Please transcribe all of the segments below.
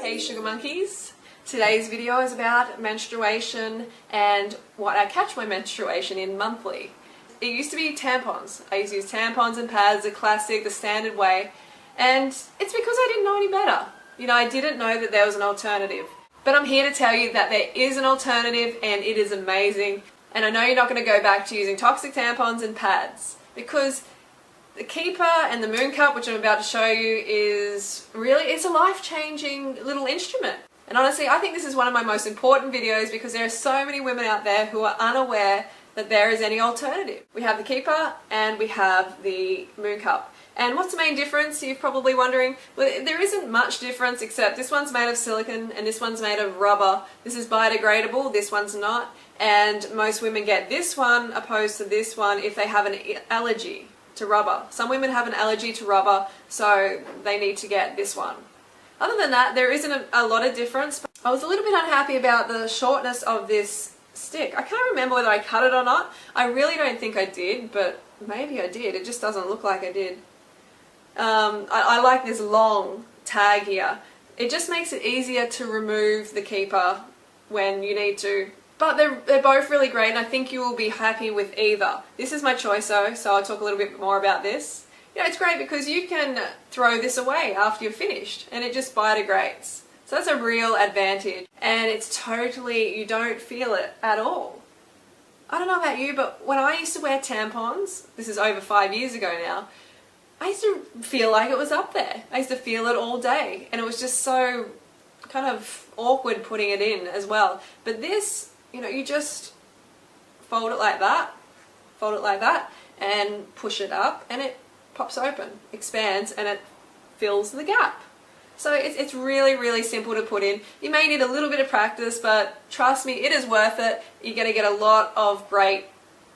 Hey Sugar Monkeys! Today's video is about menstruation and what I catch my menstruation in monthly. It used to be tampons. I used to use tampons and pads, the classic, the standard way, and it's because I didn't know any better. You know, I didn't know that there was an alternative. But I'm here to tell you that there is an alternative and it is amazing. And I know you're not going to go back to using toxic tampons and pads, because the Keeper and the Moon Cup, which I'm about to show you, it's a life-changing little instrument. And honestly, I think this is one of my most important videos because there are so many women out there who are unaware that there is any alternative. We have the Keeper and we have the Moon Cup. And what's the main difference, you're probably wondering? Well, there isn't much difference, except this one's made of silicone and this one's made of rubber. This is biodegradable, this one's not. And most women get this one opposed to this one if they have an allergy to rubber. Some women have an allergy to rubber, so they need to get this one. Other than that, there isn't a lot of difference. But I was a little bit unhappy about the shortness of this stick. I can't remember whether I cut it or not. I really don't think I did, but maybe I did. It just doesn't look like I did. I like this long tag here. It just makes it easier to remove the Keeper when you need to. But they're both really great, and I think you will be happy with either. This is my choice though, so I'll talk a little bit more about this. You know, it's great because you can throw this away after you're finished and it just biodegrades. So that's a real advantage, and it's totally, you don't feel it at all. I don't know about you, but when I used to wear tampons, this is over 5 years ago now, I used to feel like it was up there. I used to feel it all day, and it was just so kind of awkward putting it in as well. But this, you know, you just fold it like that, and push it up, and it pops open, expands, and it fills the gap. So it's really, really simple to put in. You may need a little bit of practice, but trust me, it is worth it. You're going to get a lot of great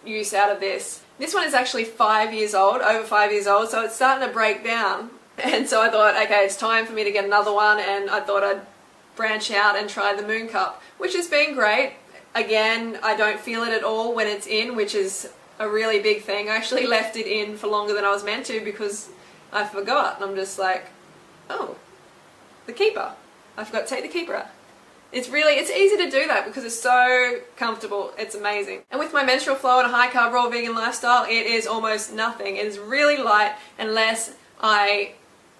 use out of this. This one is actually 5 years old, over 5 years old, so it's starting to break down. And so I thought, okay, it's time for me to get another one, and I thought I'd branch out and try the Moon Cup, which has been great. Again, I don't feel it at all when it's in, which is a really big thing. I actually left it in for longer than I was meant to because I forgot. And I'm just like, oh, the Keeper. I forgot to take the Keeper out. It's easy to do that because it's so comfortable. It's amazing. And with my menstrual flow and a high carb raw vegan lifestyle, it is almost nothing. It is really light unless I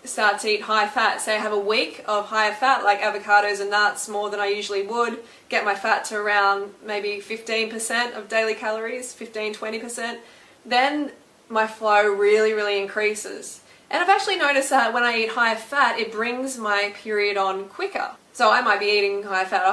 start to eat high fat. Say I have a week of higher fat like avocados and nuts more than I usually would, get my fat to around maybe 15% of daily calories, 15-20%, then my flow really increases. And I've actually noticed that when I eat higher fat, it brings my period on quicker. So I might be eating high fat,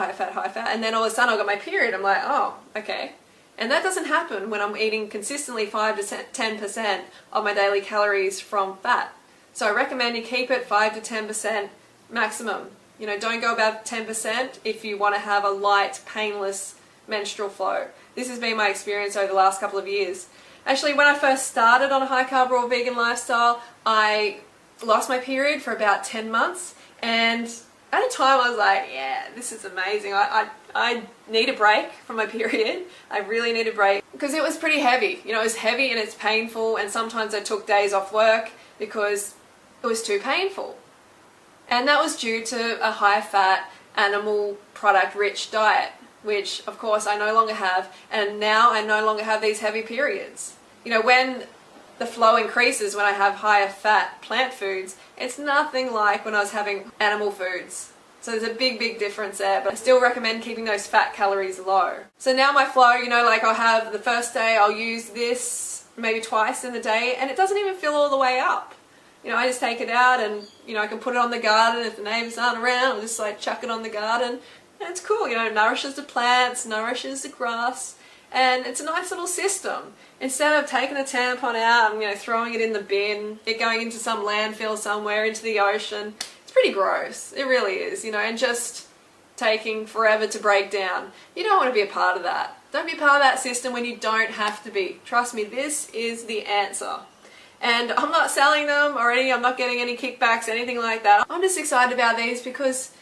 and then all of a sudden I've got my period. I'm like, oh, okay. And that doesn't happen when I'm eating consistently 5 to 10% of my daily calories from fat. So I recommend you keep it 5 to 10% maximum. You know, don't go above 10% if you want to have a light, painless menstrual flow. This has been my experience over the last couple of years. Actually, when I first started on a high carb raw vegan lifestyle, I lost my period for about 10 months, and at a time I was like, yeah, this is amazing. I need a break from my period. I really need a break because it was pretty heavy. You know, it was heavy and it's painful, and sometimes I took days off work because it was too painful. And that was due to a high fat, animal product rich diet, which of course I no longer have, and now I no longer have these heavy periods. You know, when the flow increases when I have higher fat plant foods, it's nothing like when I was having animal foods. So there's a big difference there, but I still recommend keeping those fat calories low. So now my flow, you know, like I'll have the first day, I'll use this maybe twice in the day, and it doesn't even fill all the way up. You know, I just take it out and, you know, I can put it on the garden. If the neighbours aren't around, I'll just like chuck it on the garden. And it's cool, you know, it nourishes the plants, nourishes the grass, and it's a nice little system. Instead of taking the tampon out and, you know, throwing it in the bin, it going into some landfill somewhere, into the ocean, it's pretty gross. It really is, you know, and just taking forever to break down. You don't want to be a part of that. Don't be a part of that system when you don't have to be. Trust me, this is the answer. And I'm not selling them or I'm not getting any kickbacks, anything like that. I'm just excited about these because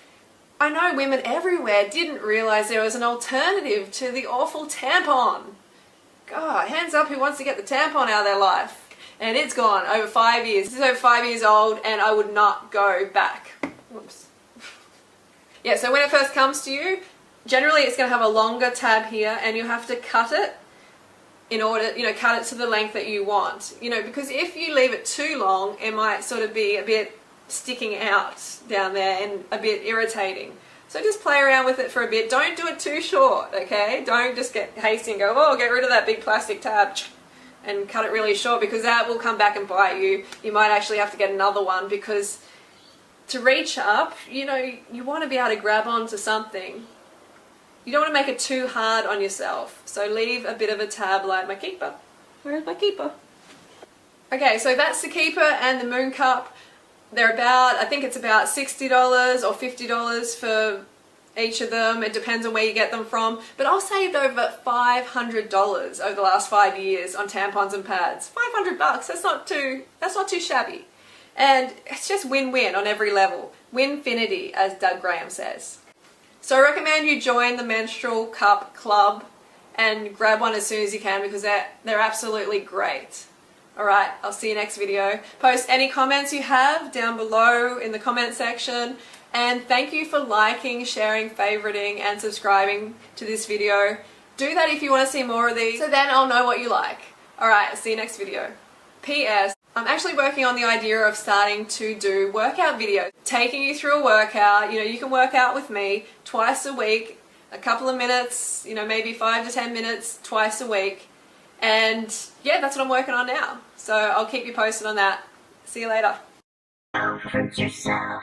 I know women everywhere didn't realize there was an alternative to the awful tampon. God, hands up who wants to get the tampon out of their life. And it's gone over 5 years. This is over 5 years old, and I would not go back. Whoops. Yeah, so when it first comes to you, generally it's going to have a longer tab here, and you have to cut it in order, cut it to the length that you want. Because if you leave it too long, it might sort of be a bit sticking out down there and a bit irritating. So just play around with it for a bit. Don't do it too short, okay? Don't just get hasty and go, oh, get rid of that big plastic tab and cut it really short, because that will come back and bite you. You might actually have to get another one, because to reach up, you want to be able to grab onto something. You don't want to make it too hard on yourself. So leave a bit of a tab like my keeper. Where's my keeper? Okay, so that's the keeper and the moon cup. They're about, I think it's about $60 or $50 for each of them. It depends on where you get them from. But I've saved over $500 over the last 5 years on tampons and pads. 500 bucks, that's not too shabby. And it's just win-win on every level. Winfinity, as Doug Graham says. So I recommend you join the Menstrual Cup Club and grab one as soon as you can, because they're absolutely great. Alright, I'll see you next video. Post any comments you have down below in the comment section. And thank you for liking, sharing, favoriting, and subscribing to this video. Do that if you want to see more of these, so then I'll know what you like. Alright, I'll see you next video. P.S. I'm actually working on the idea of starting to do workout videos, taking you through a workout. You can work out with me twice a week, a couple of minutes, maybe 5 to 10 minutes twice a week. And yeah, that's what I'm working on now. So I'll keep you posted on that. See you later. Don't hurt yourself.